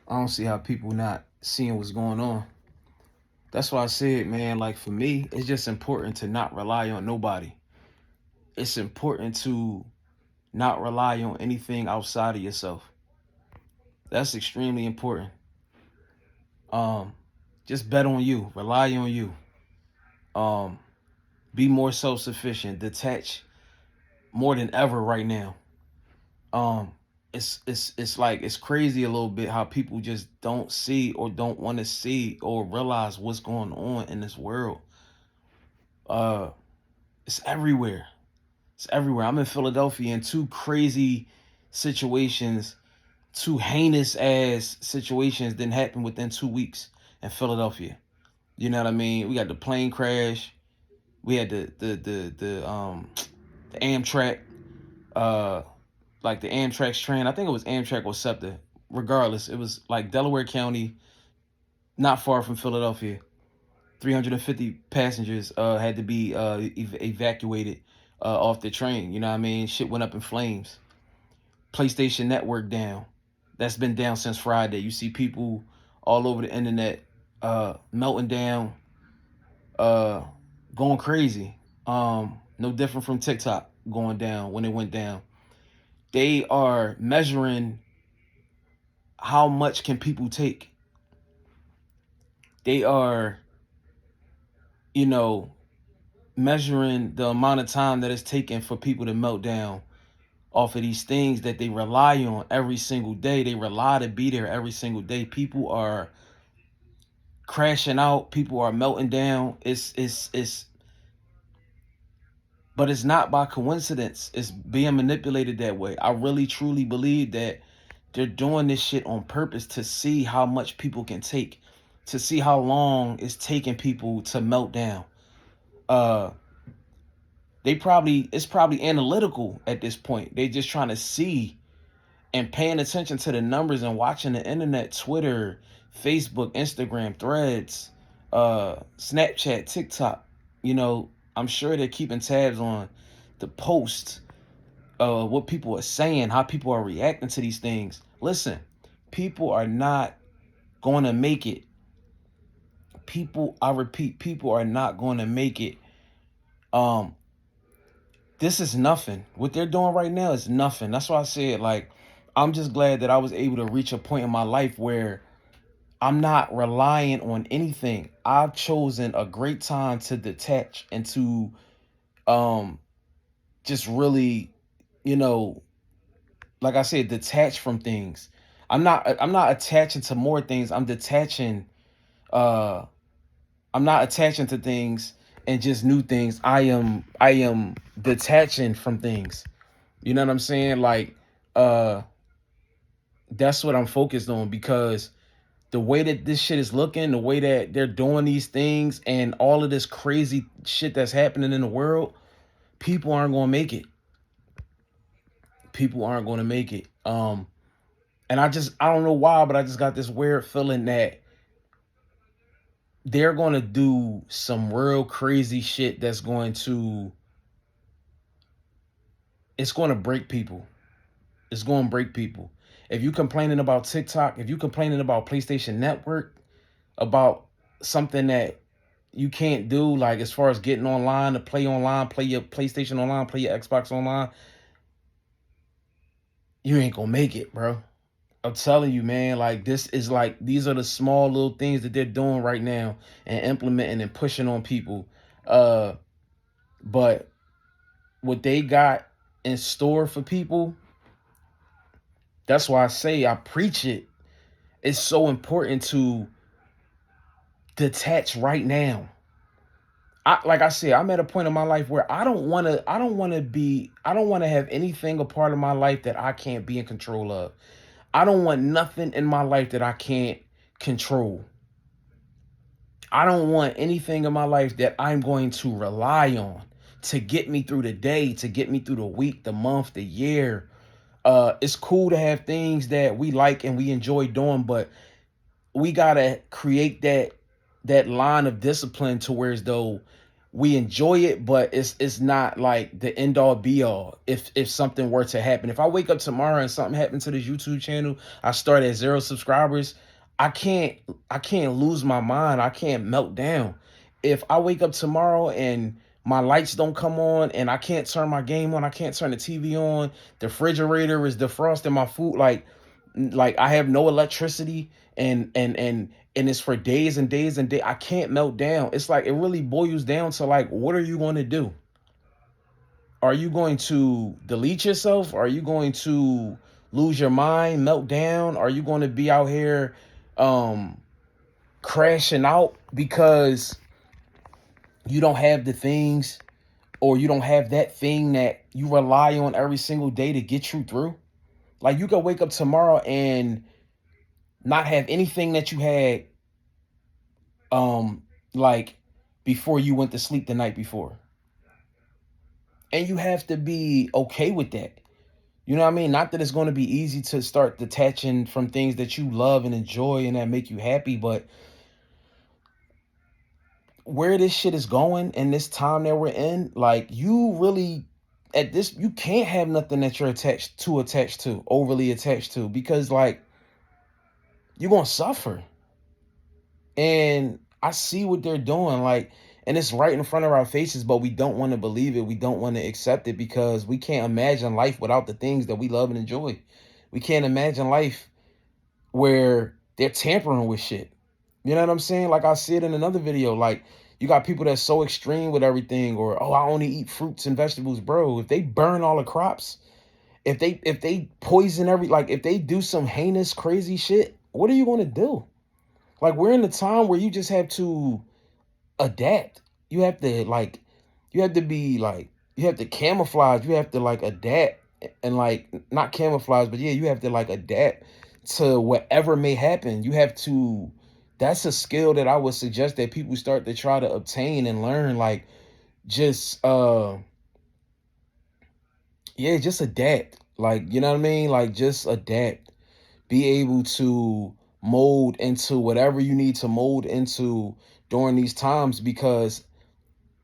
I don't see how people not seeing what's going on. That's why I said, man, like for me, it's just important to not rely on nobody. It's important to not rely on anything outside of yourself. That's extremely important. Um, just bet on you, rely on you. Um, be more self-sufficient, detach more than ever right now. Um, it's like it's crazy a little bit how people just don't see or don't want to see or realize what's going on in this world. Uh, it's everywhere. It's everywhere. I'm in Philadelphia and two crazy situations, two heinous ass situations didn't happen within 2 weeks in Philadelphia. You know what I mean? We got the plane crash. We had the Amtrak, uh like the Amtrak's train. I think it was Amtrak or SEPTA. Regardless, it was like Delaware County, not far from Philadelphia. 350 passengers had to be evacuated off the train. You know what I mean? Shit went up in flames. PlayStation Network down. That's been down since Friday. You see people all over the internet melting down, uh, going crazy. No different from TikTok going down when it went down. They are measuring how much can people take. They are, you know, measuring the amount of time that it's taken for people to melt down off of these things that they rely on every single day. They rely to be there every single day. People are crashing out. People are melting down. But it's not by coincidence. It's being manipulated that way. I really truly believe that they're doing this shit on purpose to see how much people can take, to see how long it's taking people to melt down. Uh, it's probably analytical at this point. They just trying to see and paying attention to the numbers and watching the internet, Twitter, Facebook, Instagram, Threads, Snapchat, TikTok. You know, I'm sure they're keeping tabs on the posts, what people are saying, how people are reacting to these things. Listen, people are not going to make it. People, I repeat, people are not going to make it. Um, this is nothing. What they're doing right now is nothing. That's why I said, like, I'm just glad that I was able to reach a point in my life where I'm not relying on anything. I've chosen a great time to detach and to um just really, you know, like I said, detach from things. I'm not attaching to more things. Uh I'm not attaching to things and just new things. I am detaching from things. You know what I'm saying? Like uh that's what I'm focused on because the way that this shit is looking, the way that they're doing these things, and all of this crazy shit that's happening in the world, people aren't going to make it. People aren't going to make it. And I don't know why, but I just got this weird feeling that they're going to do some real crazy shit that's going to, it's going to break people. It's going to break people. If you complaining about TikTok, if you complaining about PlayStation Network, about something that you can't do, like as far as getting online, play your PlayStation online, play your Xbox online, you ain't gonna make it, bro. I'm telling you, man, like this is like these are the small little things that they're doing right now and implementing and pushing on people. Uh, but what they got in store for people, that's why I say I preach it. It's so important to detach right now. Like I said, I'm at a point in my life where I don't want to have anything a part of my life that I can't be in control of. I don't want nothing in my life that I can't control. I don't want anything in my life that I'm going to rely on to get me through the day, to get me through the week, the month, the year. It's cool to have things that we like and we enjoy doing, but we gotta create that line of discipline to where as though we enjoy it, but it's not like the end all be all. If something were to happen, if I wake up tomorrow and something happened to this YouTube channel, I start at 0 subscribers. I can't I can't lose my mind. I can't melt down. If I wake up tomorrow and my lights don't come on and I can't turn my game on, I can't turn the TV on, the refrigerator is defrosting my food, like I have no electricity, and it's for days and days and days. I can't melt down. It's like it really boils down to like, what are you going to do? Are you going to delete yourself? Are you going to lose your mind, melt down? Are you going to be out here um crashing out because you don't have the things, or you don't have that thing that you rely on every single day to get you through? Like you could wake up tomorrow and not have anything that you had um like before you went to sleep the night before. And you have to be okay with that. You know what I mean? Not that it's going to be easy to start detaching from things that you love and enjoy and that make you happy, but where this shit is going and this time that we're in, like you really at this, you can't have nothing that you're attached to, overly attached to, because like you're going to suffer. And I see what they're doing, like, and it's right in front of our faces, but we don't want to believe it. We don't want to accept it because we can't imagine life without the things that we love and enjoy. We can't imagine life where they're tampering with shit. You know what I'm saying? Like I said in another video, like you got people that's so extreme with everything, or oh, I only eat fruits and vegetables, bro. If they burn all the crops, if they poison like if they do some heinous, crazy shit, what are you gonna do? Like we're in the time where you just have to adapt. You have to like, you have to be like, you have to camouflage. You have to like adapt and like not camouflage, but yeah, you have to like adapt to whatever may happen. You have to. That's a skill that I would suggest that people start to try to obtain and learn. Like just yeah, just adapt. Like you know what I mean. Like just adapt. Be able to mold into whatever you need to mold into during these times, because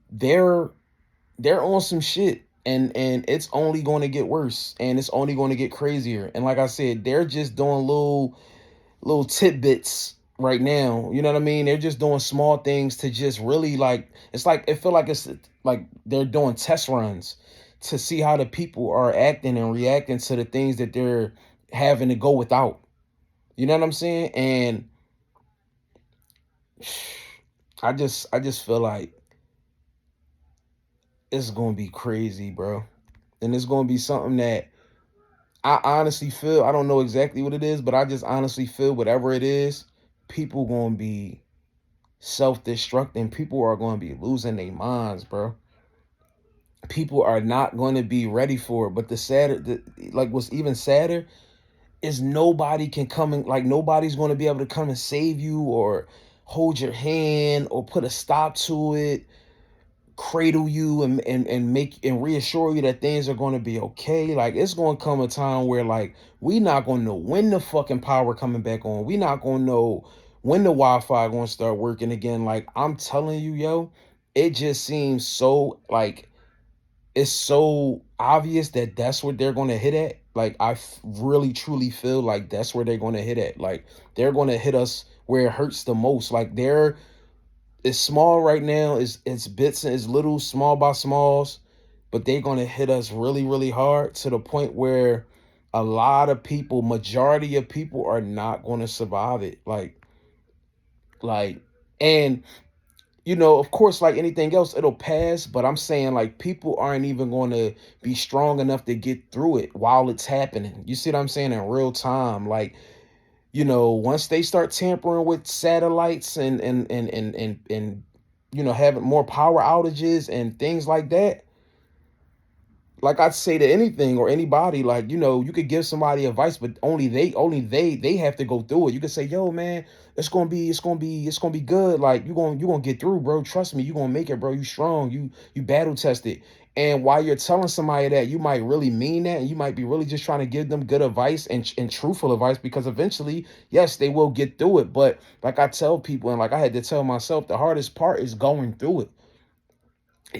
they're they're on some shit, and it's only going to get worse, and it's only going to get crazier. And like I said, they're just doing little tidbits right now. You know what I mean? They're just doing small things to just really like, it's like it feel like it's like they're doing test runs to see how the people are acting and reacting to the things that they're having to go without. You know what I'm saying? And I just feel like it's gonna be crazy, bro. And it's gonna be something that I honestly feel, I don't know exactly what it is, but I just honestly feel whatever it is, people gonna be self-destructing. People are gonna be losing their minds, bro. People are not gonna be ready for it. But like what's even sadder is nobody can come and like nobody's gonna be able to come and save you or hold your hand or put a stop to it, cradle you and make and reassure you that things are going to be okay. Like it's going to come a time where like we not going to know when the fucking power coming back on. We not going to know when the Wi-Fi going to start working again. Like I'm telling you, yo, it just seems so like it's so obvious that that's what they're going to hit at. Like really truly feel like that's where they're going to hit at. Like they're going to hit us where it hurts the most. Like they're, it's small right now. It's bits and it's little small by smalls, but they're gonna hit us really, really hard to the point where a lot of people, majority of people, are not gonna survive it. Like, and of course, like anything else, it'll pass. But I'm saying like people aren't even gonna be strong enough to get through it while it's happening. You see what I'm saying? In real time, like once they start tampering with satellites and having more power outages and things like that, like I'd say to anything or anybody, like, you could give somebody advice, but only they have to go through it. You could say, yo, man, it's gonna be good. Like you're gonna get through, bro. Trust me, you're gonna make it, bro. You strong, you battle tested. And while you're telling somebody that, you might really mean that, and you might be really just trying to give them good advice and truthful advice, because eventually, yes, they will get through it. But like I tell people, and like I had to tell myself, the hardest part is going through it.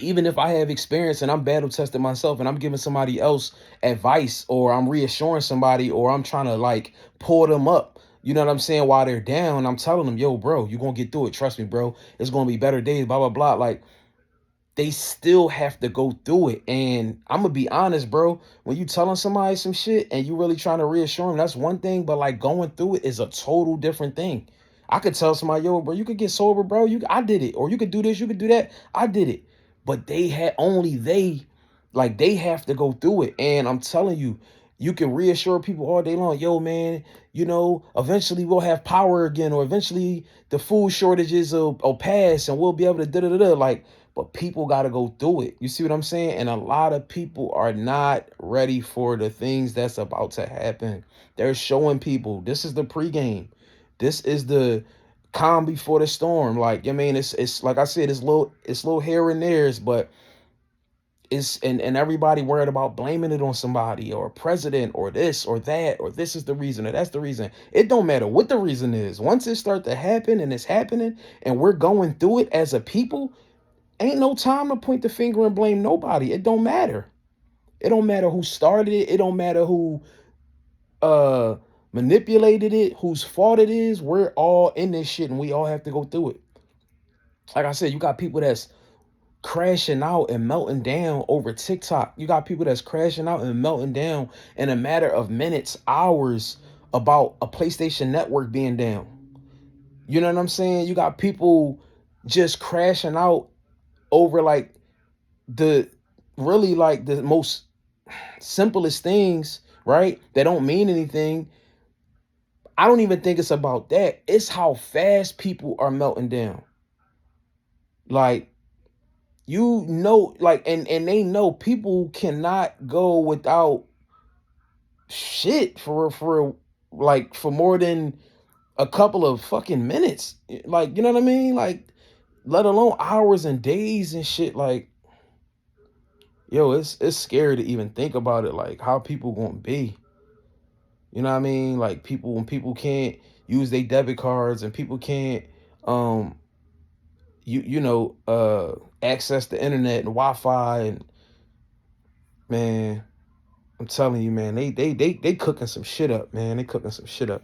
even if I have experience and I'm battle testing myself and I'm giving somebody else advice, or I'm reassuring somebody, or I'm trying to like pull them up, you know what I'm saying, while they're down, I'm telling them, yo, bro, you're going to get through it. Trust me, bro. It's going to be better days, blah, blah, blah. Like, they still have to go through it. And I'm gonna be honest, bro. When you telling somebody some shit and you really trying to reassure them, that's one thing. But like going through it is a total different thing. I could tell somebody, yo, bro, you could get sober, bro. I did it, or you could do this, you could do that. I did it. But they have to go through it. And I'm telling you, you can reassure people all day long, yo, man, eventually we'll have power again, or eventually the food shortages will pass and we'll be able to da da da da. Like, but people got to go through it. You see what I'm saying? And a lot of people are not ready for the things that's about to happen. They're showing people this is the pregame. This is the calm before the storm. Like, I mean, it's like I said, it's little here and there's, but it's and everybody worried about blaming it on somebody or a president or this or that, or this is the reason or that's the reason. It don't matter what the reason is. Once it start to happen and it's happening and we're going through it as a people, ain't no time to point the finger and blame nobody. It don't matter. It don't matter who started it. It don't matter who uh manipulated it, whose fault it is. We're all in this shit and we all have to go through it. Like I said, you got people that's crashing out and melting down over TikTok. You got people that's crashing out and melting down in a matter of minutes, hours, about a PlayStation Network being down. You know what I'm saying? You got people just crashing out over like the really like the most simplest things, right? That don't mean anything. I don't even think it's about that. It's how fast people are melting down. Like, like, and they know people cannot go without shit for more than a couple of fucking minutes. Like, you know what I mean? Like, let alone hours and days and shit. Like, yo, it's scary to even think about it. Like, how people gonna be. You know what I mean? Like, when people can't use their debit cards and people can't um access the internet and Wi-Fi, and man, I'm telling you, man, they cooking some shit up, man. They cooking some shit up.